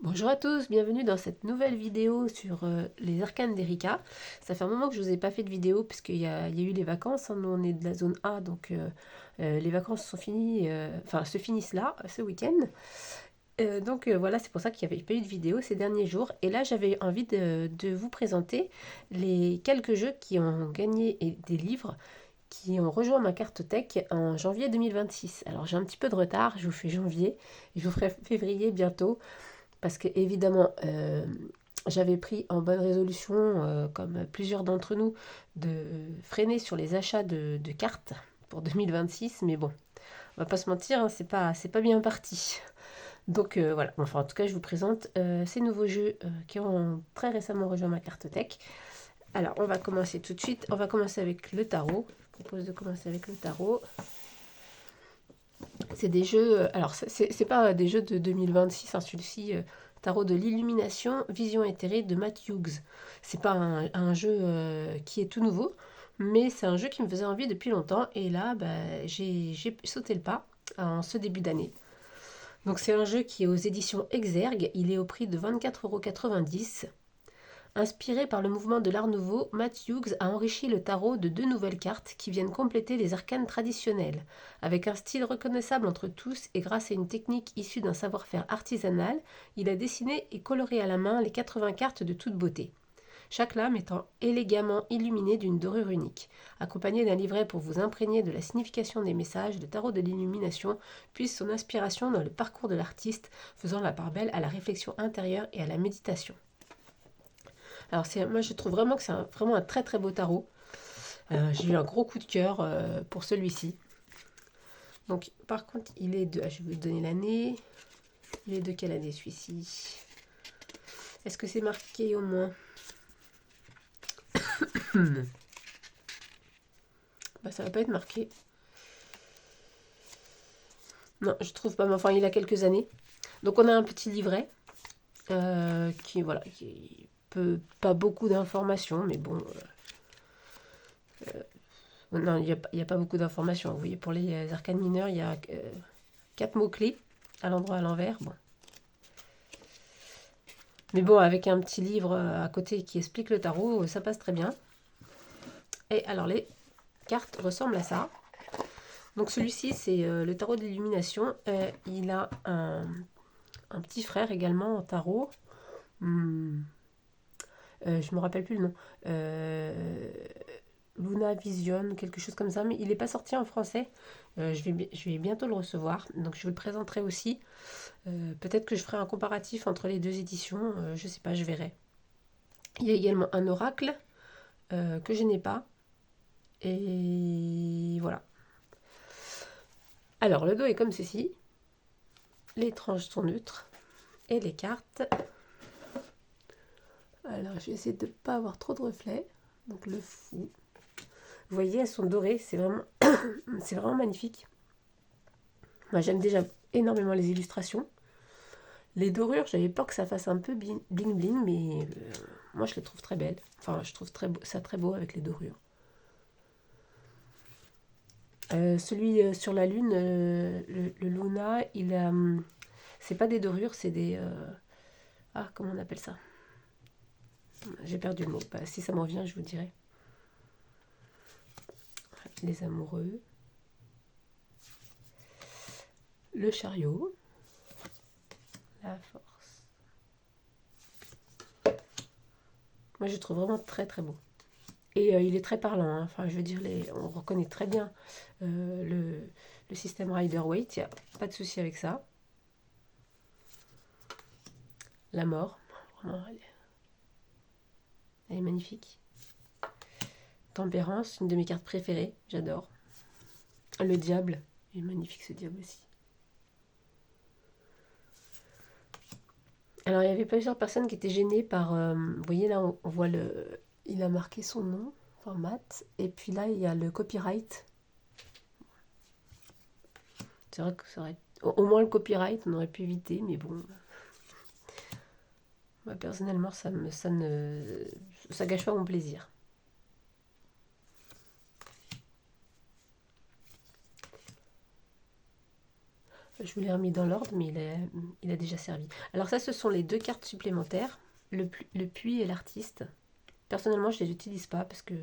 Bonjour à tous, bienvenue dans cette nouvelle vidéo sur les arcanes d'Erika. Ça fait un moment que je ne vous ai pas fait de vidéo puisqu'il y a eu les vacances, hein. Nous on est de la zone A, donc les vacances sont finies, enfin se finissent là, ce week-end. Voilà, c'est pour ça qu'il n'y avait pas eu de vidéo ces derniers jours. Et là j'avais envie de vous présenter les quelques jeux qui ont gagné et des livres qui ont rejoint ma cartothèque en janvier 2026. Alors j'ai un petit peu de retard, je vous fais janvier et je vous ferai février bientôt. Parce que évidemment, j'avais pris en bonne résolution, comme plusieurs d'entre nous, de freiner sur les achats de cartes pour 2026. Mais bon, on va pas se mentir, hein, c'est pas bien parti. Voilà, enfin en tout cas je vous présente ces nouveaux jeux qui ont très récemment rejoint ma cartothèque. Alors on va commencer tout de suite, on va commencer avec le tarot. Je propose de commencer avec le tarot. C'est des jeux, alors c'est pas des jeux de 2026, hein, celui-ci, Tarot de l'illumination, vision éthérée de Matt Hughes. C'est pas un jeu qui est tout nouveau, mais c'est un jeu qui me faisait envie depuis longtemps, et là, bah, j'ai sauté le pas en ce début d'année. Donc c'est un jeu qui est aux éditions Exergue, il est au prix de 24,90 €. Inspiré par le mouvement de l'Art Nouveau, Matt Hughes a enrichi le tarot de deux nouvelles cartes qui viennent compléter les arcanes traditionnels. Avec un style reconnaissable entre tous et grâce à une technique issue d'un savoir-faire artisanal, il a dessiné et coloré à la main les 80 cartes de toute beauté. Chaque lame étant élégamment illuminée d'une dorure unique. Accompagné d'un livret pour vous imprégner de la signification des messages, le tarot de l'illumination puise son inspiration dans le parcours de l'artiste, faisant la part belle à la réflexion intérieure et à la méditation. Alors moi je trouve vraiment que c'est vraiment un très très beau tarot. J'ai eu un gros coup de cœur pour celui-ci. Donc par contre il est de, je vais vous donner l'année. Il est de quelle année celui-ci? Est-ce que c'est marqué au moins? Bah ça va pas être marqué. Non, je trouve pas. Mais enfin il a quelques années. Donc on a un petit livret qui voilà, qui peut pas beaucoup d'informations, mais bon. Non, il y a pas beaucoup d'informations. Vous voyez, pour les arcanes mineurs, il y a 4 mots-clés à l'endroit à l'envers. Bon. Mais bon, avec un petit livre à côté qui explique le tarot, ça passe très bien. Et alors, les cartes ressemblent à ça. Donc celui-ci, c'est le tarot de l'illumination. Il a un petit frère également en tarot. Je me rappelle plus le nom. Luna Vision, quelque chose comme ça. Mais il n'est pas sorti en français. Je vais bientôt le recevoir. Donc je vous le présenterai aussi. Peut-être que je ferai un comparatif entre les deux éditions. Je sais pas, je verrai. Il y a également un oracle que je n'ai pas. Et voilà. Alors, le dos est comme ceci. Les tranches sont neutres. Et les cartes. Alors, je vais essayer de ne pas avoir trop de reflets. Donc, le fou. Vous voyez, elles sont dorées. C'est vraiment, c'est vraiment magnifique. Moi, j'aime déjà énormément les illustrations. Les dorures, j'avais peur que ça fasse un peu bling bling, mais moi, je les trouve très belles. Enfin, je trouve ça très beau avec les dorures. Celui sur la lune, le Luna, il a, c'est pas des dorures, c'est des, ah, comment on appelle ça? J'ai perdu le mot. Bah, si ça m'en vient, je vous dirai. Les amoureux, le chariot, la force. Moi, je le trouve vraiment très très beau. Et il est très parlant, hein. Enfin, je veux dire, on reconnaît très bien le système Rider-Waite. Il n'y a pas de souci avec ça. La mort, vraiment, elle est magnifique. Tempérance, une de mes cartes préférées, j'adore. Le diable, il est magnifique ce diable aussi. Alors il y avait plusieurs personnes qui étaient gênées par, vous voyez là on voit il a marqué son nom, enfin Matt, et puis là il y a le copyright. C'est vrai que ça aurait, au moins le copyright on aurait pu éviter, mais bon, moi personnellement ça gâche pas mon plaisir. Je vous l'ai remis dans l'ordre, mais il a déjà servi. Alors ça, ce sont les 2 cartes supplémentaires, le puits et l'artiste. Personnellement, je ne les utilise pas parce que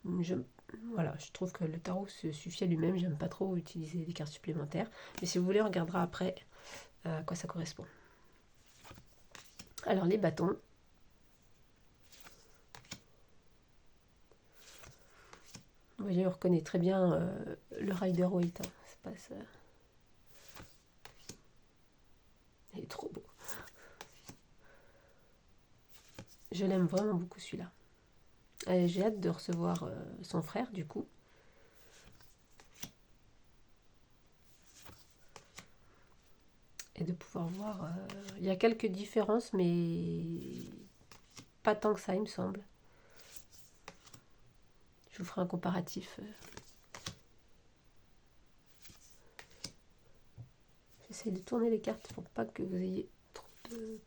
voilà, je trouve que le tarot se suffit à lui-même. J'aime pas trop utiliser des cartes supplémentaires. Mais si vous voulez, on regardera après à quoi ça correspond. Alors les bâtons. Vous voyez, on reconnaît très bien le Rider-Waite. Hein. C'est pas ça. Il est trop beau. Je l'aime vraiment beaucoup celui-là. J'ai hâte de recevoir son frère du coup. Et de pouvoir voir. Il y a quelques différences, mais pas tant que ça, il me semble. Je vous ferai un comparatif. J'essaie de tourner les cartes pour pas que vous ayez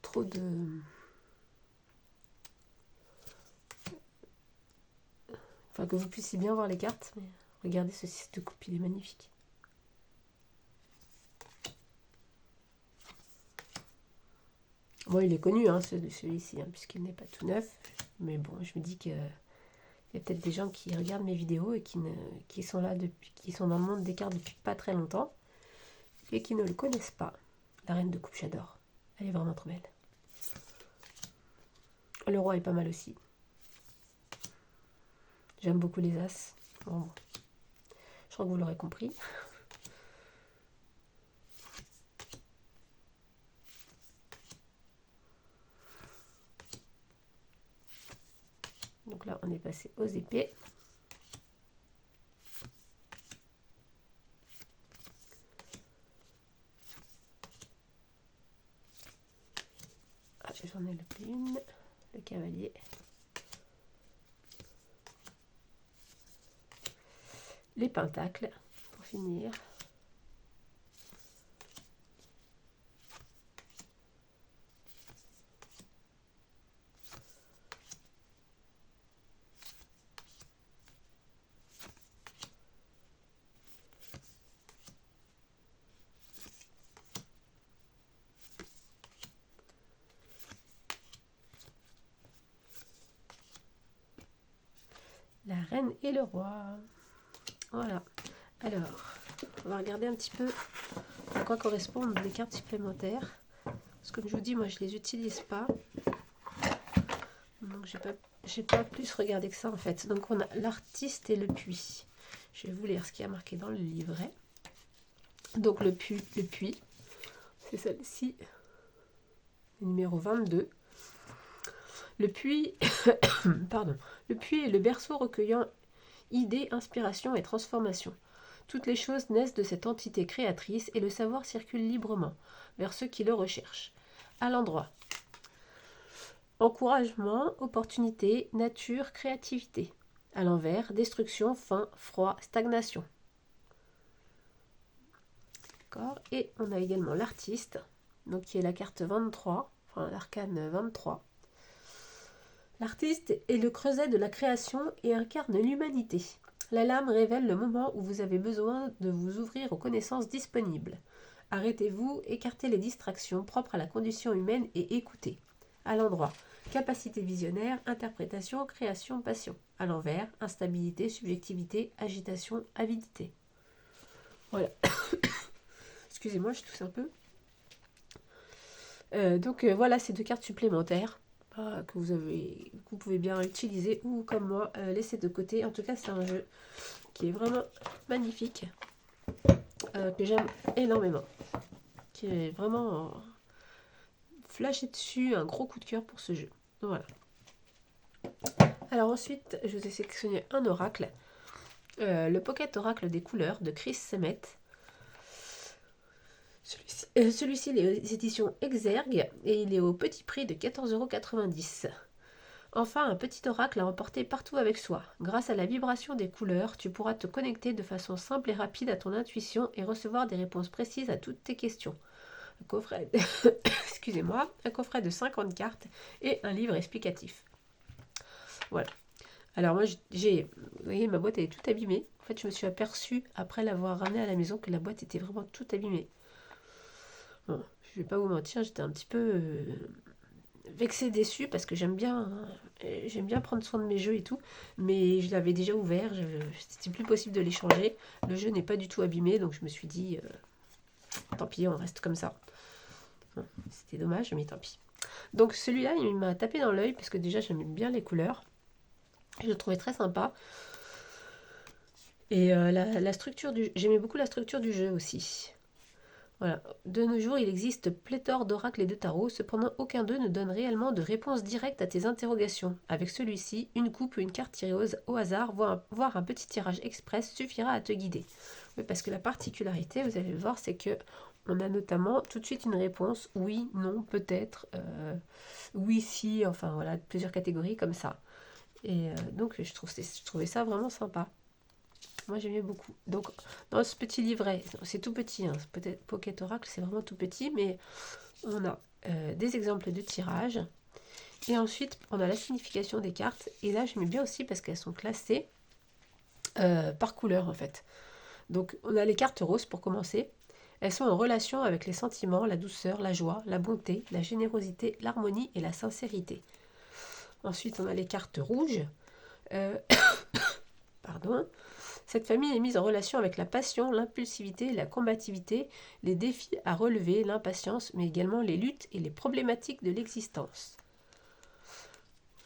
trop de... Enfin, que vous puissiez bien voir les cartes. Mais regardez ce système de coupe, il est magnifique. Bon, il est connu, hein, celui-ci, hein, puisqu'il n'est pas tout neuf. Mais bon, je me dis que... Il y a peut-être des gens qui regardent mes vidéos et qui sont là depuis, qui sont dans le monde des cartes depuis pas très longtemps et qui ne le connaissent pas. La reine de coupe, j'adore. Elle est vraiment trop belle. Le roi est pas mal aussi. J'aime beaucoup les as. Bon, je crois que vous l'aurez compris. Donc là, on est passé aux épées. Ah, j'en ai une, le cavalier. Les pentacles, pour finir. La reine et le roi. Voilà. Alors, on va regarder un petit peu à quoi correspondent les cartes supplémentaires. Parce que comme je vous dis, moi je les utilise pas. Donc j'ai pas plus regardé que ça en fait. Donc on a l'artiste et le puits. Je vais vous lire ce qui a marqué dans le livret. Donc le puits, c'est celle-ci, numéro 22. Le puits, pardon, le puits est le berceau recueillant idées, inspiration et transformation. Toutes les choses naissent de cette entité créatrice et le savoir circule librement vers ceux qui le recherchent. À l'endroit. Encouragement, opportunité, nature, créativité. À l'envers, destruction, faim, froid, stagnation. D'accord. Et on a également l'artiste, donc qui est la carte 23, enfin l'arcane 23. L'artiste est le creuset de la création et incarne l'humanité. La lame révèle le moment où vous avez besoin de vous ouvrir aux connaissances disponibles. Arrêtez-vous, écartez les distractions propres à la condition humaine et écoutez. À l'endroit, capacité visionnaire, interprétation, création, passion. À l'envers, instabilité, subjectivité, agitation, avidité. Voilà. Excusez-moi, je tousse un peu. Voilà ces 2 cartes supplémentaires que vous pouvez bien utiliser ou comme moi laisser de côté. En tout cas, c'est un jeu qui est vraiment magnifique, que j'aime énormément, qui est vraiment flashé dessus, un gros coup de cœur pour ce jeu. Voilà. Alors ensuite, je vous ai sélectionné un oracle, le Pocket Oracle des couleurs de Chris Semet. Celui-ci, il est aux éditions Exergue et il est au petit prix de 14,90 €. Enfin, un petit oracle à emporter partout avec soi. Grâce à la vibration des couleurs, tu pourras te connecter de façon simple et rapide à ton intuition et recevoir des réponses précises à toutes tes questions. Un coffret, un coffret de 50 cartes et un livre explicatif. Voilà. Alors moi, vous voyez, ma boîte elle est toute abîmée. En fait, je me suis aperçue, après l'avoir ramenée à la maison, que la boîte était vraiment toute abîmée. Bon, je vais pas vous mentir, j'étais un petit peu vexée, déçue, parce que j'aime bien prendre soin de mes jeux et tout, mais je l'avais déjà ouvert, c'était plus possible de les changer. Le jeu n'est pas du tout abîmé, donc je me suis dit, tant pis, on reste comme ça. Bon, c'était dommage, mais tant pis. Donc celui-là, il m'a tapé dans l'œil, parce que déjà, j'aime bien les couleurs. Je le trouvais très sympa. Et la structure j'aimais beaucoup la structure du jeu aussi. Voilà. De nos jours, il existe pléthore d'oracles et de tarots, cependant aucun d'eux ne donne réellement de réponse directe à tes interrogations. Avec celui-ci, une coupe ou une carte tirée au hasard, voire un petit tirage express suffira à te guider. Oui, parce que la particularité, vous allez le voir, c'est que on a notamment tout de suite une réponse oui, non, peut-être, oui, si, enfin voilà, plusieurs catégories comme ça. Et donc je trouvais ça vraiment sympa. Moi j'aimais beaucoup. Donc dans ce petit livret, c'est tout petit, hein, peut-être Pocket Oracle, c'est vraiment tout petit, mais on a des exemples de tirage. Et ensuite, on a la signification des cartes. Et là, j'aimais bien aussi parce qu'elles sont classées par couleur en fait. Donc on a les cartes roses pour commencer. Elles sont en relation avec les sentiments, la douceur, la joie, la bonté, la générosité, l'harmonie et la sincérité. Ensuite, on a les cartes rouges. Euh, pardon. Cette famille est mise en relation avec la passion, l'impulsivité, la combativité, les défis à relever, l'impatience, mais également les luttes et les problématiques de l'existence.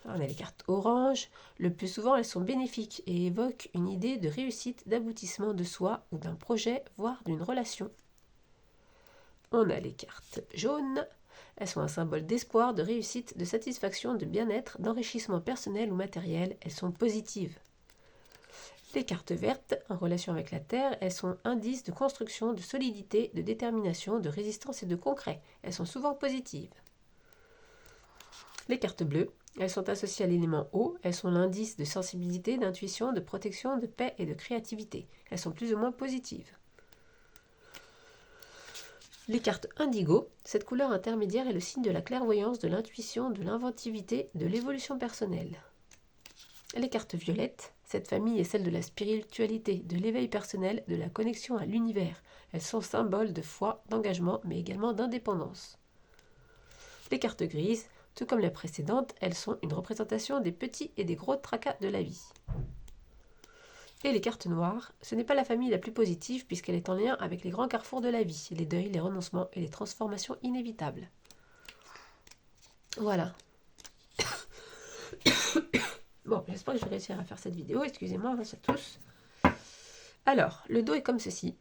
On a les cartes orange. Le plus souvent, elles sont bénéfiques et évoquent une idée de réussite, d'aboutissement de soi ou d'un projet, voire d'une relation. On a les cartes jaunes. Elles sont un symbole d'espoir, de réussite, de satisfaction, de bien-être, d'enrichissement personnel ou matériel. Elles sont positives. Les cartes vertes, en relation avec la Terre, elles sont indices de construction, de solidité, de détermination, de résistance et de concret. Elles sont souvent positives. Les cartes bleues, elles sont associées à l'élément eau. Elles sont l'indice de sensibilité, d'intuition, de protection, de paix et de créativité. Elles sont plus ou moins positives. Les cartes indigo, cette couleur intermédiaire est le signe de la clairvoyance, de l'intuition, de l'inventivité, de l'évolution personnelle. Les cartes violettes, cette famille est celle de la spiritualité, de l'éveil personnel, de la connexion à l'univers. Elles sont symboles de foi, d'engagement, mais également d'indépendance. Les cartes grises, tout comme les précédentes, elles sont une représentation des petits et des gros tracas de la vie. Et les cartes noires, ce n'est pas la famille la plus positive puisqu'elle est en lien avec les grands carrefours de la vie, les deuils, les renoncements et les transformations inévitables. Voilà. Bon, j'espère que je vais réussir à faire cette vidéo. Excusez-moi, à tous. Alors, le dos est comme ceci,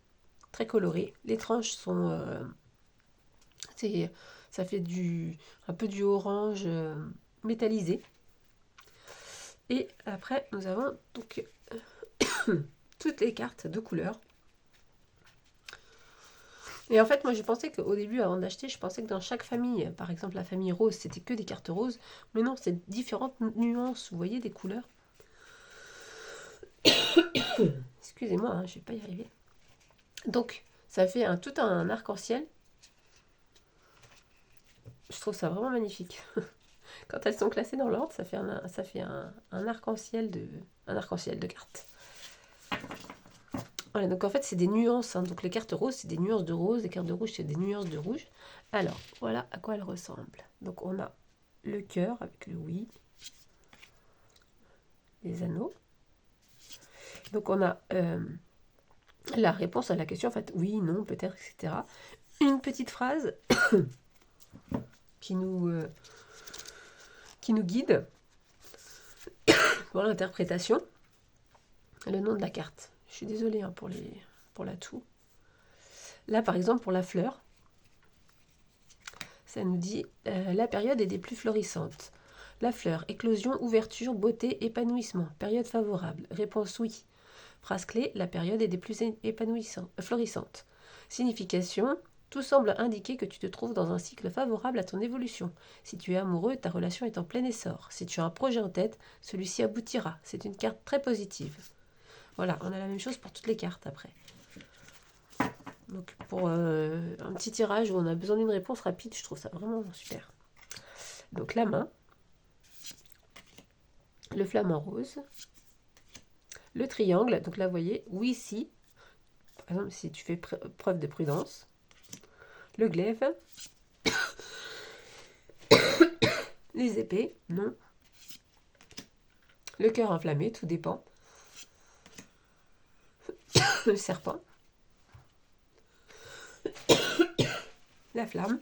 très coloré. Les tranches sont... ça fait un peu du orange métallisé. Et après, nous avons donc toutes les cartes de couleur. Et en fait, moi, je pensais qu'au début, avant d'acheter, je pensais que dans chaque famille, par exemple la famille rose, c'était que des cartes roses. Mais non, c'est différentes nuances, vous voyez, des couleurs. Excusez-moi, hein, je vais pas y arriver. Donc, ça fait tout un arc-en-ciel. Je trouve ça vraiment magnifique. Quand elles sont classées dans l'ordre, ça fait un arc-en-ciel de cartes. Voilà, donc en fait, c'est des nuances. Hein. Donc les cartes roses, c'est des nuances de rose. Les cartes de rouge, c'est des nuances de rouge. Alors, voilà à quoi elles ressemblent. Donc on a le cœur avec le oui. Les anneaux. Donc on a la réponse à la question, en fait, oui, non, peut-être, etc. Une petite phrase qui nous guide pour l'interprétation. Le nom de la carte. Je suis désolée hein, pour la toux. Là, par exemple, pour la fleur, ça nous dit la période est des plus florissantes. La fleur, éclosion, ouverture, beauté, épanouissement. Période favorable. Réponse oui. Phrase clé, la période est des plus florissantes. Signification, tout semble indiquer que tu te trouves dans un cycle favorable à ton évolution. Si tu es amoureux, ta relation est en plein essor. Si tu as un projet en tête, celui-ci aboutira. C'est une carte très positive. Voilà, on a la même chose pour toutes les cartes après. Donc pour un petit tirage où on a besoin d'une réponse rapide, je trouve ça vraiment super. Donc la main. le flamant rose, le triangle, donc là vous voyez, oui si, par exemple si tu fais preuve de prudence, le glaive, les épées, non, le cœur enflammé, tout dépend, le serpent, la flamme,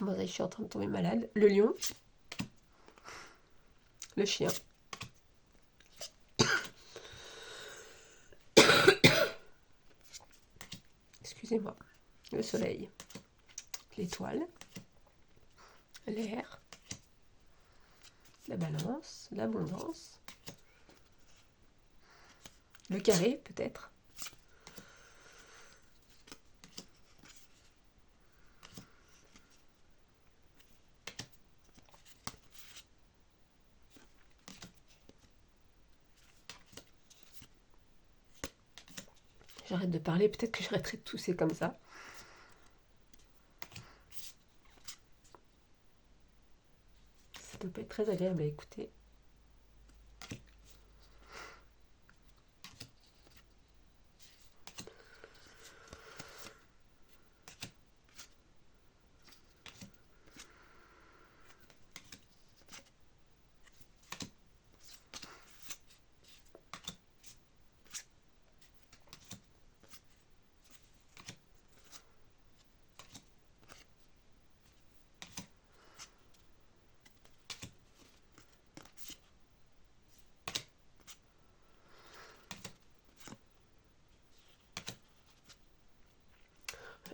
bon là je suis en train de tomber malade, le lion, le chien, excusez-moi, le soleil, l'étoile, l'air, la balance, l'abondance, le carré peut-être, j'arrête de parler, peut-être que j'arrêterai de tousser comme ça. Ça peut pas être très agréable à écouter.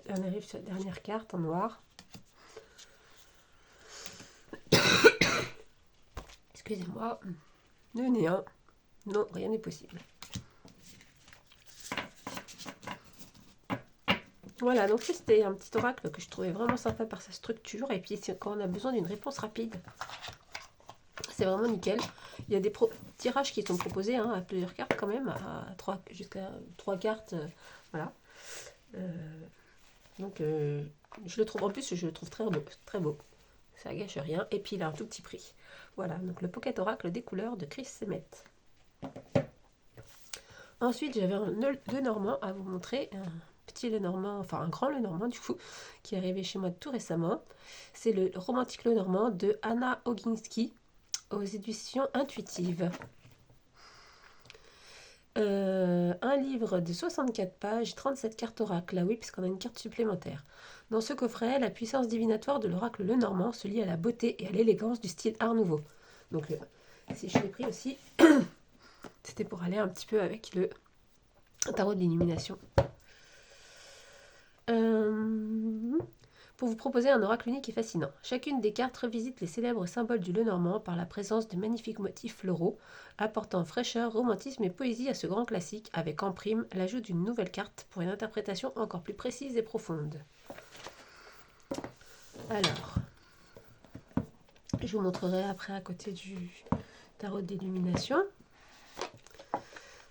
Là, on arrive sur la dernière carte en noir. Excusez-moi, le néant. Non, rien n'est possible. Voilà, donc c'était un petit oracle que je trouvais vraiment sympa par sa structure. Et puis quand on a besoin d'une réponse rapide, c'est vraiment nickel. Il y a des tirages qui sont proposés hein, à plusieurs cartes quand même, jusqu'à 3 cartes. Voilà. Donc je le trouve, en plus je le trouve très beau, très beau. Ça gâche rien. Et puis il a un tout petit prix. Voilà, donc le Pocket Oracle des couleurs de Chris Semet. Ensuite, j'avais un Lenormand à vous montrer. Un petit Lenormand, enfin un grand Lenormand du coup, qui est arrivé chez moi tout récemment. C'est le Romantique Lenormand de Anna Oginski aux éditions Intuitives. Un livre de 64 pages, 37 cartes oracle. Ah oui, puisqu'on a une carte supplémentaire. Dans ce coffret, la puissance divinatoire de l'oracle Lenormand se lie à la beauté et à l'élégance du style Art Nouveau. Donc, si je l'ai pris aussi, c'était pour aller un petit peu avec le tarot de l'illumination. Pour vous proposer un oracle unique et fascinant. Chacune des cartes revisite les célèbres symboles du Lenormand par la présence de magnifiques motifs floraux, apportant fraîcheur, romantisme et poésie à ce grand classique, avec en prime l'ajout d'une nouvelle carte pour une interprétation encore plus précise et profonde. Alors, je vous montrerai après à côté du tarot d'illumination.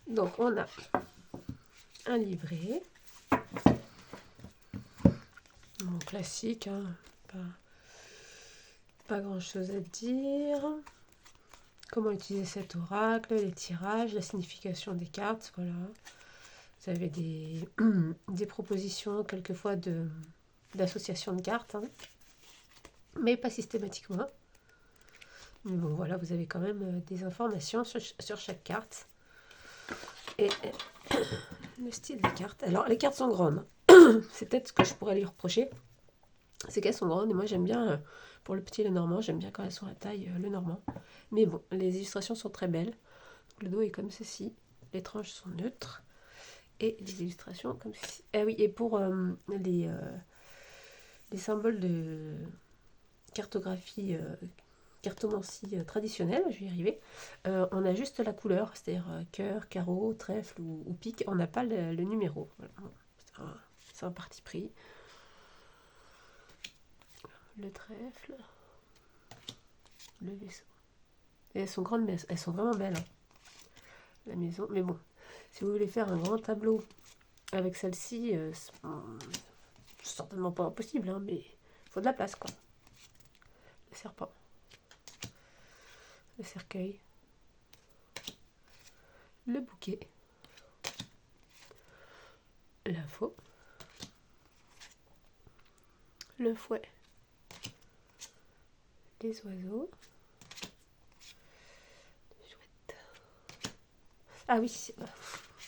Donc, on a un livret. Bon, classique, hein, pas grand chose à dire. Comment utiliser cet oracle, les tirages, la signification des cartes, voilà. Vous avez des propositions quelquefois d'association de cartes, hein, mais pas systématiquement. Mais bon, voilà, vous avez quand même des informations sur chaque carte. Et le style des cartes. Alors, les cartes sont grandes. C'est peut-être ce que je pourrais lui reprocher. C'est qu'elles sont grandes et moi j'aime bien, pour le petit Lenormand, j'aime bien quand elles sont à taille Lenormand. Mais bon, les illustrations sont très belles. Le dos est comme ceci, les tranches sont neutres et les illustrations comme ceci. Ah oui, et pour les symboles de cartographie, cartomancie traditionnelle, je vais y arriver, on a juste la couleur, c'est-à-dire cœur, carreau, trèfle ou pique, on n'a pas le numéro. Voilà. C'est un parti pris. Le trèfle, le vaisseau. Et elles sont grandes, mais elles sont vraiment belles. Hein. La maison. Mais bon, si vous voulez faire un grand tableau avec celle-ci, c'est certainement pas impossible, hein, mais il faut de la place, quoi. Le serpent. Le cercueil. le bouquet, l'info, le fouet, les oiseaux, chouette. Ah oui,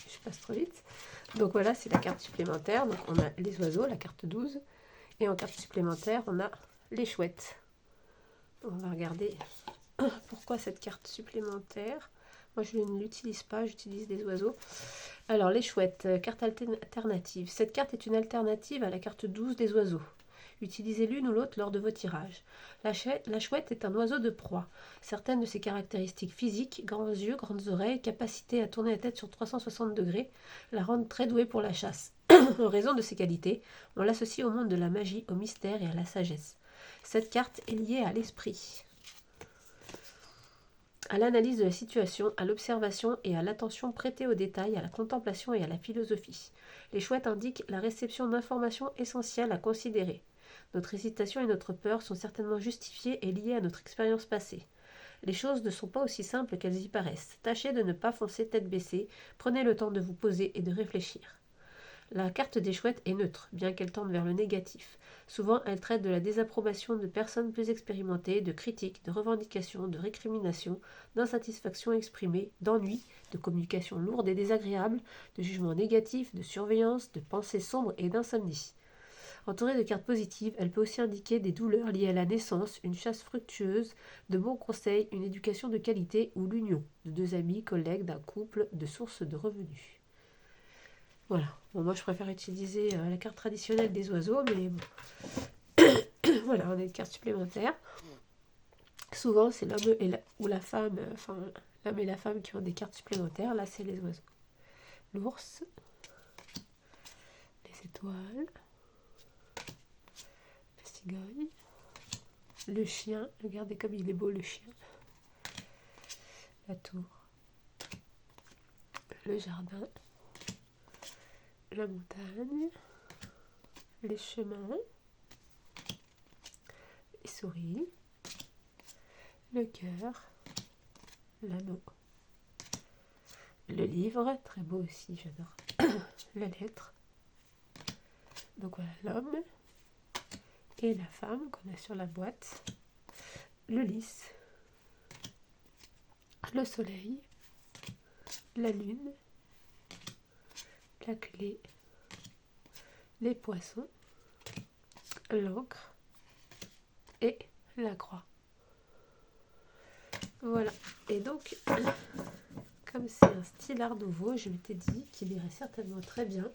je passe trop vite. Donc voilà, c'est la carte supplémentaire. Donc on a les oiseaux, la carte 12. Et en carte supplémentaire, on a les chouettes. On va regarder pourquoi cette carte supplémentaire. Moi, je ne l'utilise pas, j'utilise des oiseaux. Alors, les chouettes, carte alternative. Cette carte est une alternative à la carte 12 des oiseaux. Utilisez l'une ou l'autre lors de vos tirages. La chouette est un oiseau de proie. Certaines de ses caractéristiques physiques, grands yeux, grandes oreilles, capacité à tourner la tête sur 360 degrés, la rendent très douée pour la chasse. En raison de ses qualités, on l'associe au monde de la magie, au mystère et à la sagesse. Cette carte est liée à l'esprit, à l'analyse de la situation, à l'observation et à l'attention prêtée aux détails, à la contemplation et à la philosophie. Les chouettes indiquent la réception d'informations essentielles à considérer. Notre hésitation et notre peur sont certainement justifiées et liées à notre expérience passée. Les choses ne sont pas aussi simples qu'elles y paraissent. Tâchez de ne pas foncer tête baissée, prenez le temps de vous poser et de réfléchir. La carte des chouettes est neutre, bien qu'elle tende vers le négatif. Souvent, elle traite de la désapprobation de personnes plus expérimentées, de critiques, de revendications, de récriminations, d'insatisfaction exprimée, d'ennui, de communication lourde et désagréable, de jugements négatifs, de surveillance, de pensées sombres et d'insomnie. Entourée de cartes positives, elle peut aussi indiquer des douleurs liées à la naissance, une chasse fructueuse, de bons conseils, une éducation de qualité ou l'union de deux amis, collègues, d'un couple, de sources de revenus. Voilà. Bon, moi, je préfère utiliser la carte traditionnelle des oiseaux, mais bon. Voilà, on a une carte supplémentaire. Souvent, c'est l'homme ou la femme, enfin, l'homme et la femme qui ont des cartes supplémentaires. Là, c'est les oiseaux. L'ours, les étoiles, la cigogne, le chien. Regardez comme il est beau, le chien. La tour, le jardin, la montagne, les chemins, les souris, le cœur, l'anneau, le livre, très beau aussi, j'adore, la lettre. Donc voilà, l'homme et la femme qu'on a sur la boîte, le lys, le soleil, la lune, la clé, les poissons, l'encre et la croix. Voilà. Et donc, comme c'est un style art nouveau, je m'étais dit qu'il irait certainement très bien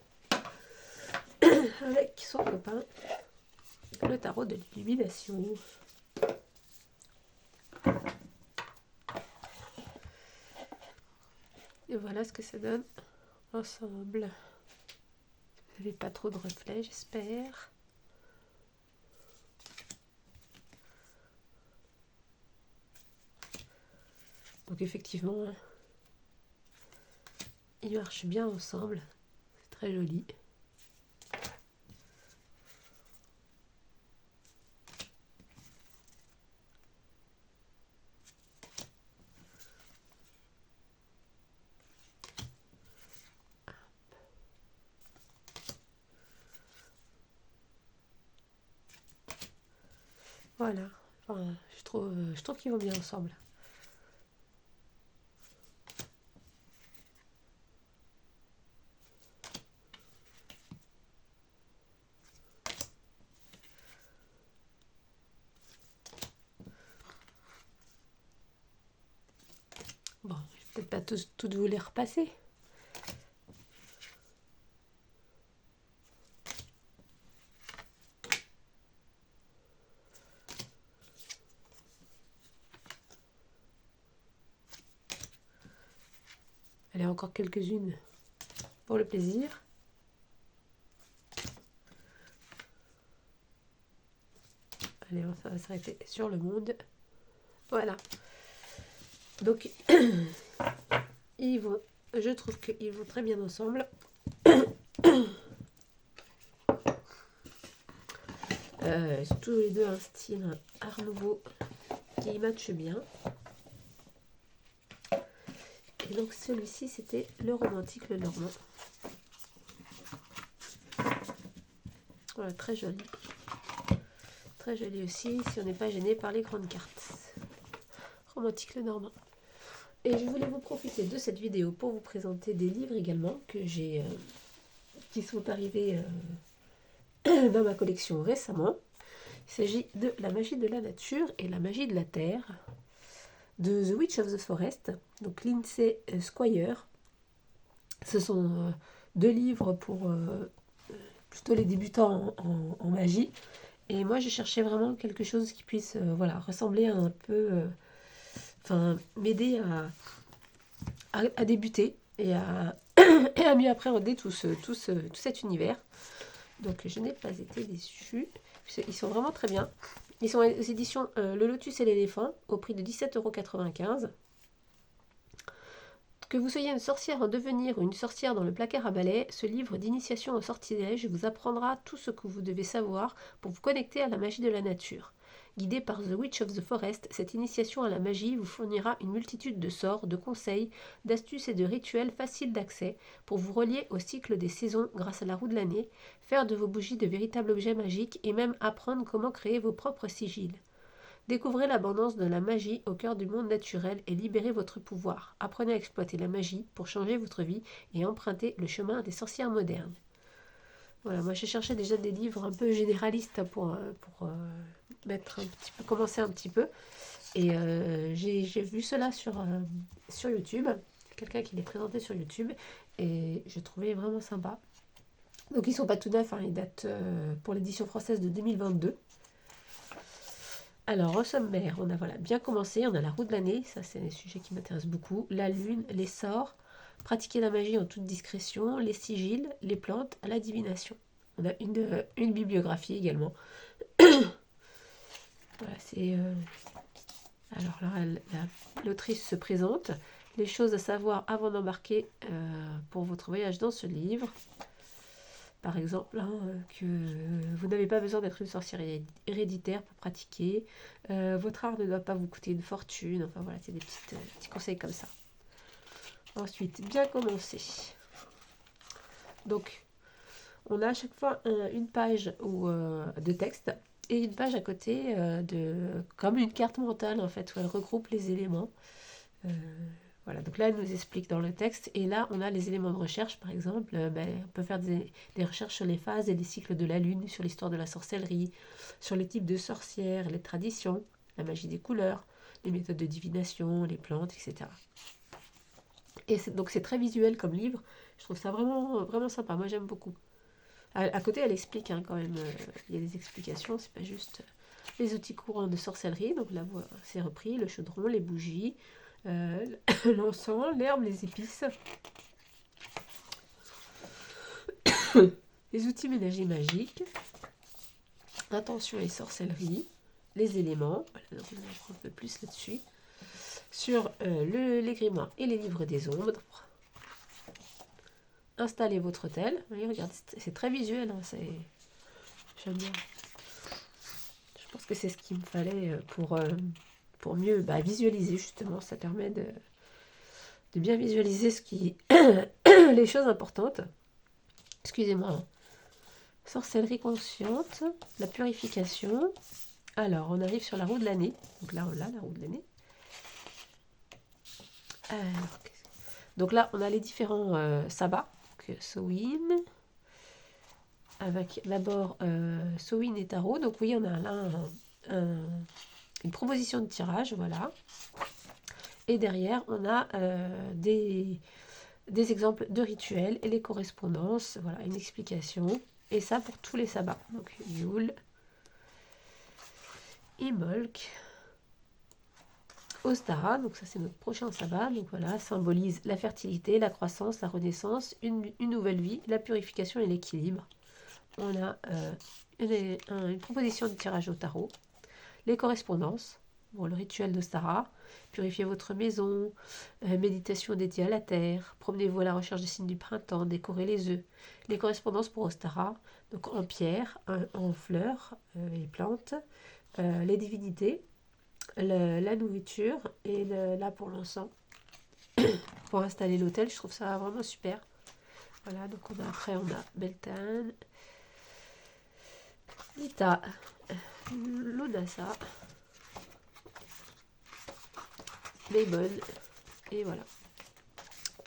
avec son copain, le tarot de l'illumination. Et voilà ce que ça donne ensemble. Vous n'avez pas trop de reflets, j'espère. Donc effectivement, ils marchent bien ensemble. C'est très joli. Voilà. Enfin, je trouve qu'ils vont bien ensemble. Bon, je vais peut-être pas toutes vous les repasser. Allez, encore quelques-unes pour le plaisir. Allez, ça va s'arrêter sur le monde. Voilà. Donc, je trouve qu'ils vont très bien ensemble. C'est tous les deux un style art nouveau qui matche bien. Et donc celui-ci, c'était le romantique, le normand. Voilà, très joli. Très joli aussi, si on n'est pas gêné par les grandes cartes. Romantique, le normand. Et je voulais vous profiter de cette vidéo pour vous présenter des livres également que j'ai, qui sont arrivés dans ma collection récemment. Il s'agit de La magie de la nature et La magie de la terre de The Witch of the Forest, donc Lindsay Squire. Ce sont deux livres pour plutôt les débutants en magie. Et moi, je cherchais vraiment quelque chose qui puisse voilà, ressembler un peu, enfin, m'aider à débuter et à, et à mieux appréhender tout cet univers. Donc, je n'ai pas été déçue. Ils sont vraiment très bien. Ils sont aux éditions Le Lotus et l'éléphant au prix de 17,95 €. Que vous soyez une sorcière en devenir ou une sorcière dans le placard à balai, ce livre d'initiation au sortilège vous apprendra tout ce que vous devez savoir pour vous connecter à la magie de la nature. Guidé par The Witch of the Forest, cette initiation à la magie vous fournira une multitude de sorts, de conseils, d'astuces et de rituels faciles d'accès pour vous relier au cycle des saisons grâce à la roue de l'année, faire de vos bougies de véritables objets magiques et même apprendre comment créer vos propres sigils. Découvrez l'abondance de la magie au cœur du monde naturel et libérez votre pouvoir. Apprenez à exploiter la magie pour changer votre vie et emprunter le chemin des sorcières modernes. Voilà, moi j'ai cherché déjà des livres un peu généralistes pour mettre un petit peu, commencer un petit peu. Et j'ai vu cela sur YouTube, quelqu'un qui les présentait sur YouTube, et je trouvais vraiment sympa. Donc ils sont pas tout neufs, hein, ils datent pour l'édition française de 2022. Alors, au sommaire, on a voilà, bien commencé, on a la roue de l'année, ça c'est un sujet qui m'intéresse beaucoup, la lune, les sorts, pratiquer la magie en toute discrétion, les sigils, les plantes, la divination. On a une bibliographie également. Voilà, c'est... alors là, l'autrice se présente, les choses à savoir avant d'embarquer pour votre voyage dans ce livre. Par exemple, hein, que vous n'avez pas besoin d'être une sorcière héréditaire pour pratiquer. Votre art ne doit pas vous coûter une fortune. Enfin voilà, c'est des petits conseils comme ça. Ensuite, bien commencer. Donc, on a à chaque fois une page de texte et une page à côté comme une carte mentale en fait, où elle regroupe les éléments. Voilà, donc là, elle nous explique dans le texte. Et là, on a les éléments de recherche, par exemple. On peut faire des recherches sur les phases et les cycles de la lune, sur l'histoire de la sorcellerie, sur les types de sorcières, les traditions, la magie des couleurs, les méthodes de divination, les plantes, etc. Et donc, c'est très visuel comme livre. Je trouve ça vraiment, vraiment sympa. Moi, j'aime beaucoup. À côté, elle explique hein, quand même. Il y a des explications. C'est pas juste les outils courants de sorcellerie. Donc là, c'est repris le chaudron, les bougies. L'encens, l'herbe, les épices, les outils ménagers magiques, intention et sorcellerie, les éléments, voilà, donc on apprend un peu plus là-dessus, sur les grimoires et les livres des ombres. Installez votre hôtel. Vous voyez, regardez, c'est très visuel, hein, j'aime bien. Je pense que c'est ce qu'il me fallait pour mieux visualiser, justement. Ça permet de bien visualiser les choses importantes. Excusez-moi. Sorcellerie consciente, la purification. Alors, on arrive sur la roue de l'année. Donc là, on a la roue de l'année. Donc là, on a les différents sabbats. Samhain. Avec d'abord Samhain et tarot. Donc oui, on a là une proposition de tirage, voilà. Et derrière, on a des exemples de rituels et les correspondances. Voilà, une explication. Et ça pour tous les sabbats. Donc Yule, Imbolc, Ostara. Donc ça c'est notre prochain sabbat. Donc voilà, symbolise la fertilité, la croissance, la renaissance, une nouvelle vie, la purification et l'équilibre. On a une proposition de tirage au tarot. Les correspondances. Bon, le rituel d'Ostara, purifiez votre maison, méditation dédiée à la terre, promenez-vous à la recherche des signes du printemps, décorez les œufs. Les correspondances pour Ostara, donc en pierre, en fleurs et plantes, les divinités, la nourriture et là pour l'encens, pour installer l'hôtel. Je trouve ça vraiment super. Voilà, donc après on a Beltane, Lita, Lonasa, Maybon, et voilà.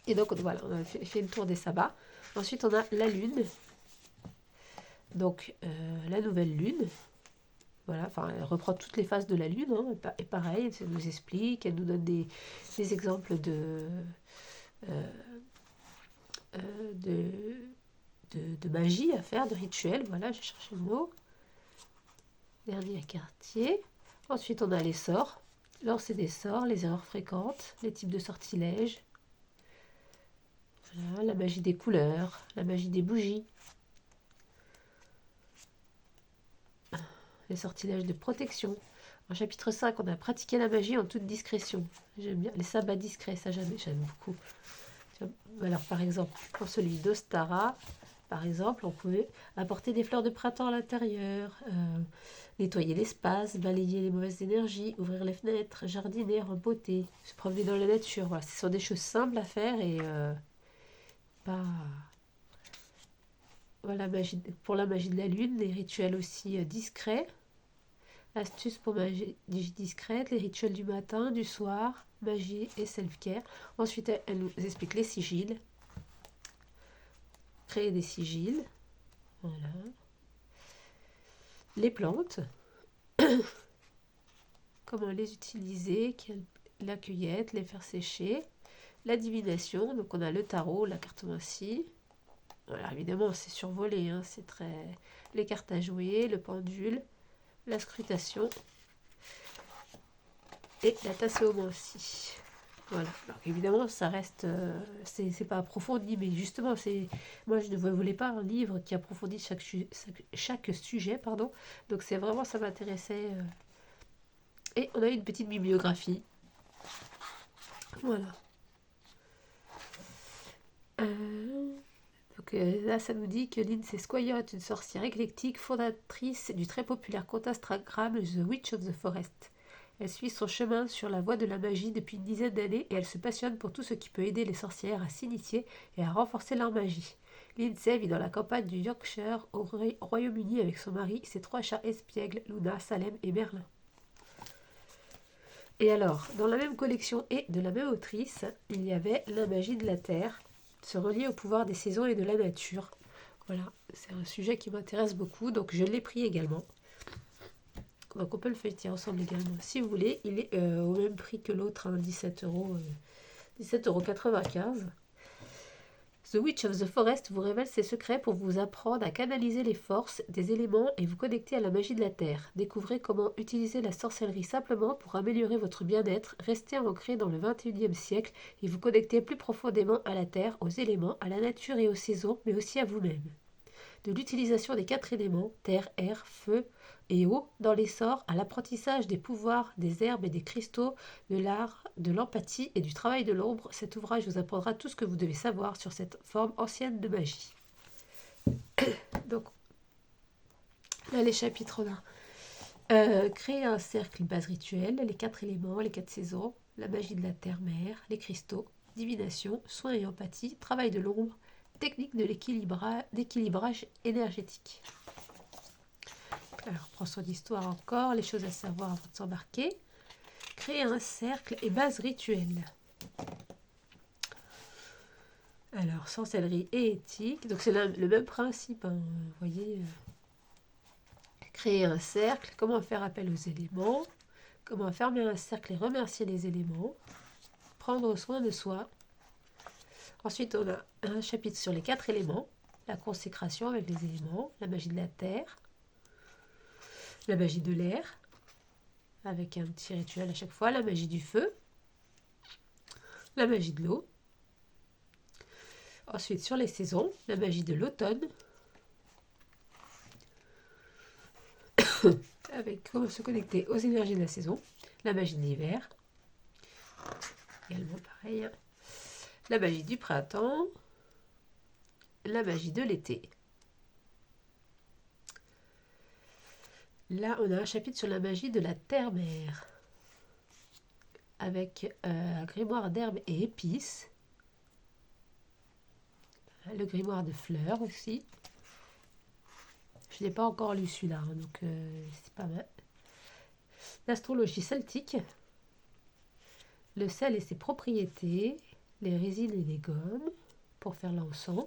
Et donc voilà, on a fait le tour des sabbats. Ensuite on a la lune, donc la nouvelle lune. Voilà, enfin elle reprend toutes les phases de la lune, hein, et pareil, elle nous explique, elle nous donne des exemples euh, de, de magie à faire, de rituels. Voilà, j'ai cherché le mot. Dernier quartier. Ensuite, on a les sorts. Lancer des sorts, les erreurs fréquentes, les types de sortilèges. Voilà, la magie des couleurs, la magie des bougies. Les sortilèges de protection. En chapitre 5, on a pratiqué la magie en toute discrétion. J'aime bien les sabbats discrets, ça j'aime beaucoup. Alors par exemple, pour celui d'Ostara, par exemple, on pouvait apporter des fleurs de printemps à l'intérieur, nettoyer l'espace, balayer les mauvaises énergies, ouvrir les fenêtres, jardiner en beauté, se promener dans la nature. Voilà, ce sont des choses simples à faire et pas... Voilà, pour la magie de la lune, les rituels aussi discrets. Astuces pour magie discrète, les rituels du matin, du soir, magie et self-care. Ensuite, elle nous explique les sigils. Créer des sigils. Voilà. Les plantes. Comment les utiliser, la cueillette, les faire sécher. La divination, donc on a le tarot, la cartomancie. Voilà, évidemment, c'est survolé, hein, c'est très... Les cartes à jouer, le pendule, la scrutation et la tasséomancie. Voilà. Alors évidemment, ça reste, c'est pas approfondi, mais justement, moi je ne voulais pas un livre qui approfondit chaque sujet, pardon. Donc c'est vraiment, ça m'intéressait. Et on a une petite bibliographie. Voilà. Donc là, ça nous dit que Lindsay Squire est une sorcière éclectique, fondatrice du très populaire compte Instagram The Witch of the Forest. Elle suit son chemin sur la voie de la magie depuis une dizaine d'années et elle se passionne pour tout ce qui peut aider les sorcières à s'initier et à renforcer leur magie. Lindsay vit dans la campagne du Yorkshire au Royaume-Uni avec son mari, ses 3 chats espiègles, Luna, Salem et Merlin. Et alors, dans la même collection et de la même autrice, il y avait La magie de la terre, se relier au pouvoir des saisons et de la nature. Voilà, c'est un sujet qui m'intéresse beaucoup, donc je l'ai pris également. Donc on peut le feuilleter ensemble également si vous voulez. Il est au même prix que l'autre, hein, 17 euros, 17,95 €. The Witch of the Forest vous révèle ses secrets pour vous apprendre à canaliser les forces des éléments et vous connecter à la magie de la terre. Découvrez comment utiliser la sorcellerie simplement pour améliorer votre bien-être, rester ancré dans le 21e siècle et vous connecter plus profondément à la terre, aux éléments, à la nature et aux saisons, mais aussi à vous-même. De l'utilisation des 4 éléments, terre, air, feu et eau, dans les sorts, à l'apprentissage des pouvoirs, des herbes et des cristaux, de l'art, de l'empathie et du travail de l'ombre, cet ouvrage vous apprendra tout ce que vous devez savoir sur cette forme ancienne de magie. Donc, là, les chapitres, on a créer un cercle base rituelle, les 4 éléments, les 4 saisons, la magie de la terre-mer, les cristaux, divination, soins et empathie, travail de l'ombre, technique de d'équilibrage énergétique. Alors, prends son histoire encore, les choses à savoir avant de s'embarquer. Créer un cercle et base rituelle. Alors, sorcellerie et éthique. Donc, c'est le même principe, hein, vous voyez. Créer un cercle, comment faire appel aux éléments, comment fermer un cercle et remercier les éléments, prendre soin de soi. Ensuite, on a un chapitre sur les 4 éléments, la consécration avec les éléments, la magie de la terre, la magie de l'air, avec un petit rituel à chaque fois, la magie du feu, la magie de l'eau. Ensuite, sur les saisons, la magie de l'automne, avec comment se connecter aux énergies de la saison, la magie de l'hiver, également pareil, la magie du printemps, la magie de l'été. Là, on a un chapitre sur la magie de la terre-mer, avec un grimoire d'herbes et épices. Le grimoire de fleurs aussi. Je n'ai pas encore lu celui-là, hein, donc c'est pas mal. L'astrologie celtique. Le sel et ses propriétés. Les résines et les gommes pour faire l'encens.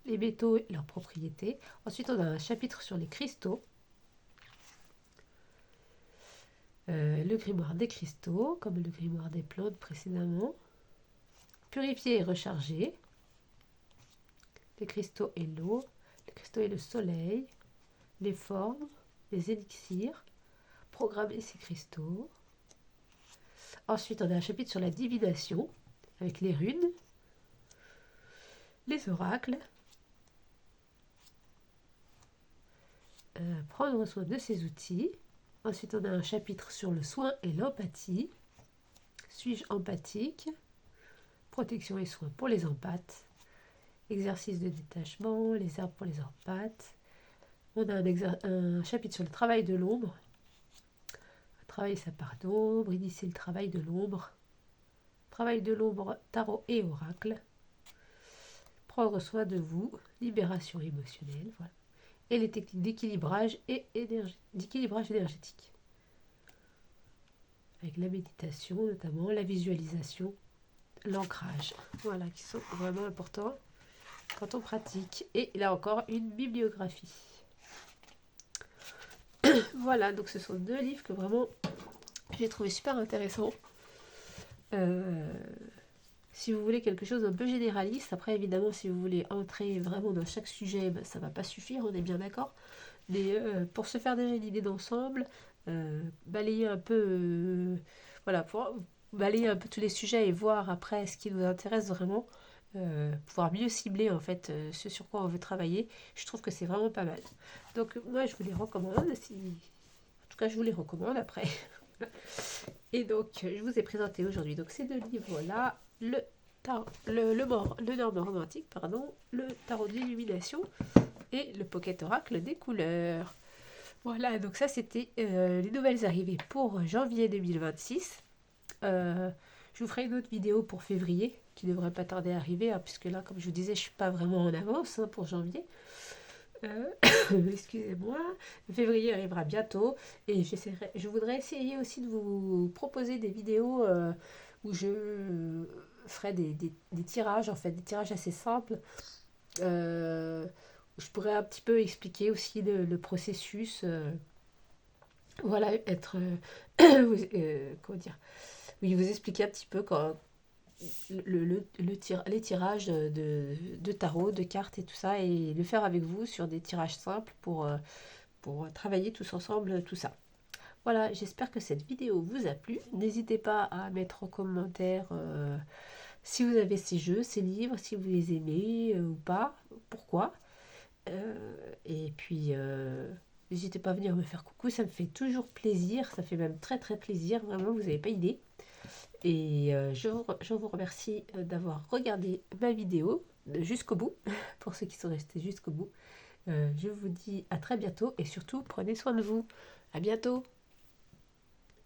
Les métaux et leurs propriétés. Ensuite, on a un chapitre sur les cristaux. Le grimoire des cristaux, comme le grimoire des plantes précédemment. Purifier et recharger. Les cristaux et l'eau. Les cristaux et le soleil. Les formes, les élixirs. Programmer ces cristaux. Ensuite, on a un chapitre sur la divination, avec les runes. Les oracles. Prendre soin de ses outils. Ensuite, on a un chapitre sur le soin et l'empathie. Suis-je empathique? Protection et soins pour les empathes. Exercice de détachement, les herbes pour les empathes. On a un chapitre sur le travail de l'ombre. Travailler sa part d'ombre, initier le travail de l'ombre. Travail de l'ombre, tarot et oracle. Prendre soin de vous, libération émotionnelle, voilà. Et les techniques d'équilibrage et d'équilibrage énergétique. Avec la méditation notamment, la visualisation, l'ancrage. Voilà, qui sont vraiment importants quand on pratique. Et là encore, une bibliographie. Voilà, donc ce sont 2 livres que vraiment j'ai trouvé super intéressants. Si vous voulez quelque chose d'un peu généraliste, après évidemment si vous voulez entrer vraiment dans chaque sujet, ben, ça ne va pas suffire, on est bien d'accord. Mais pour se faire déjà une idée d'ensemble, balayer un peu, voilà, pour balayer un peu tous les sujets et voir après ce qui nous intéresse vraiment, pouvoir mieux cibler en fait ce sur quoi on veut travailler, je trouve que c'est vraiment pas mal. Donc moi je vous les recommande, en tout cas je vous les recommande après. Et donc je vous ai présenté aujourd'hui donc ces 2 livres là, le Norme romantique, pardon, le tarot de l'illumination et le Pocket Oracle des couleurs. Voilà, donc ça c'était les nouvelles arrivées pour janvier 2026. Je vous ferai une autre vidéo pour février qui devrait pas tarder à arriver, hein, puisque là, comme je vous disais, je suis pas vraiment en avance hein, pour janvier. Excusez-moi, février arrivera bientôt et je voudrais essayer aussi de vous proposer des vidéos où je ferai des tirages, en fait, des tirages assez simples. Je pourrais un petit peu expliquer aussi le processus. Voilà, être. Comment dire? Oui, vous expliquer un petit peu les tirages de tarot, de cartes et tout ça, et le faire avec vous sur des tirages simples pour travailler tous ensemble tout ça. Voilà, j'espère que cette vidéo vous a plu. N'hésitez pas à mettre en commentaire si vous avez ces jeux, ces livres, si vous les aimez ou pas, pourquoi. Et puis, n'hésitez pas à venir me faire coucou, ça me fait toujours plaisir, ça fait même très très plaisir, vraiment, vous n'avez pas idée. Et je vous remercie d'avoir regardé ma vidéo jusqu'au bout, pour ceux qui sont restés jusqu'au bout. Je vous dis à très bientôt et surtout, prenez soin de vous. À bientôt!